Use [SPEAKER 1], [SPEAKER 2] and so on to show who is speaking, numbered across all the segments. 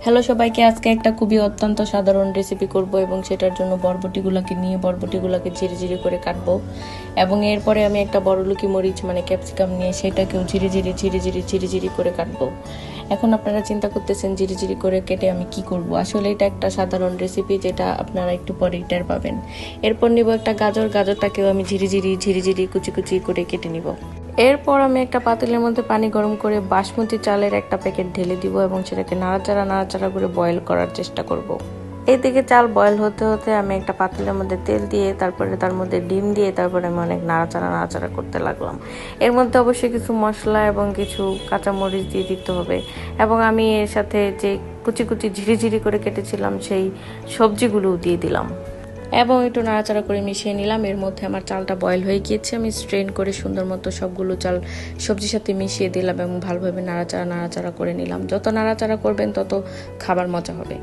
[SPEAKER 1] Hello সবাইকে, আজকে একটা খুবই অত্যন্ত সাধারণ রেসিপি করব এবং সেটার জন্য বরবটিগুলোকে নিয়ে বরবটিগুলোকে ঝিরি ঝিরি করে কাটবো এবং এরপরে আমি একটা বড়লুকি মরিচ মানে ক্যাপসিকাম নিয়ে সেটাকেও ঝিরি ঝিরি ঝিরি ঝিরি ঝিরি ঝিরি করে কাটবো। এখন আপনারা চিন্তা করতেছেন ঝিরি ঝিরি করে কেটে আমি কি করব। আসলে এটা একটা সাধারণ রেসিপি যেটা আপনারা একটু পরেই টের পাবেন। এরপর নিব একটা গাজরটাকেও আমি ঝিরি ঝিরি ঝিরি ঝিরি কুচি কুচি করে কেটে নিব। এরপর আমি একটা পাতিলের মধ্যে পানি গরম করে বাসমতি চালের একটা প্যাকেট ঢেলে দিব এবং সেটাকে নাড়াচাড়া করে বয়েল করার চেষ্টা করব। এইদিকে চাল বয়েল হতে হতে আমি একটা পাতিলের মধ্যে তেল দিয়ে তারপরে তার মধ্যে ডিম দিয়ে তারপরে আমি অনেক নাড়াচাড়া করতে লাগলাম। এর মধ্যে অবশ্যই কিছু মশলা এবং কিছু কাঁচামরিচ দিয়ে দিতে হবে এবং আমি এর সাথে যে কুচি কুচি ঝিরি ঝিরি করে কেটেছিলাম সেই সবজিগুলোও দিয়ে দিলাম এবং একটু নাড়াচাড়া করে মিশিয়ে নিলাম। এর মধ্যে আমার চালটা বয়েল হয়ে গিয়েছে, আমি স্ট্রেন করে সুন্দর মতো সবগুলো চাল সবজির সাথে মিশিয়ে দিলাম এবং ভালোভাবে নাড়াচাড়া করে নিলাম। যত নাড়াচাড়া করবেন তত খাবার মজা হবে।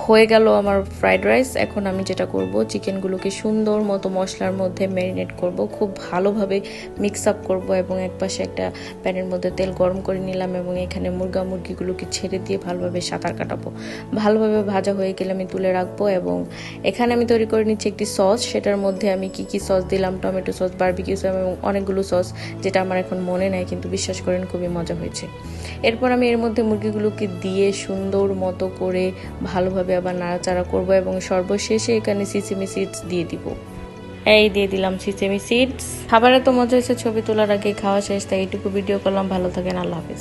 [SPEAKER 1] হয়ে গেল আমার ফ্রাইড রাইস। এখন আমি যেটা করব, চিকেনগুলোকে সুন্দর মতো মশলার মধ্যে ম্যারিনেট করব, খুব ভালোভাবে মিক্স আপ করব এবং একপাশে একটা প্যানের মধ্যে তেল গরম করে নিলাম এবং এখানে মুরগিগুলোকে ছেড়ে দিয়ে ভালোভাবে সাঁতার কাটাবো। ভালোভাবে ভাজা হয়ে গেলে আমি তুলে রাখবো এবং এখানে আমি তৈরি করে নিচ্ছি একটি সস। সেটার মধ্যে আমি কি সস দিলাম, টমেটো সস, বারবিকিউ সস এবং অনেকগুলো সস, যেটা আমার এখন মনে নাই, কিন্তু বিশ্বাস করেন খুবই মজা হয়েছে। এরপর আমি এর মধ্যে মুরগিগুলোকে দিয়ে সুন্দর মতো করে ভালোভাবে আবার নাড়াচাড়া করব এবং সর্বশেষে এখানে সিসেমি সিডস দিয়ে দিব। এই দিয়ে দিলাম সিসেমি সিডস। খাবারে তো মজা হয়েছে, ছবি তোলার আগে খাওয়া শেষ, তাই এইটুকু ভিডিও করলাম। ভালো থাকেন, আল্লাহ হাফিজ।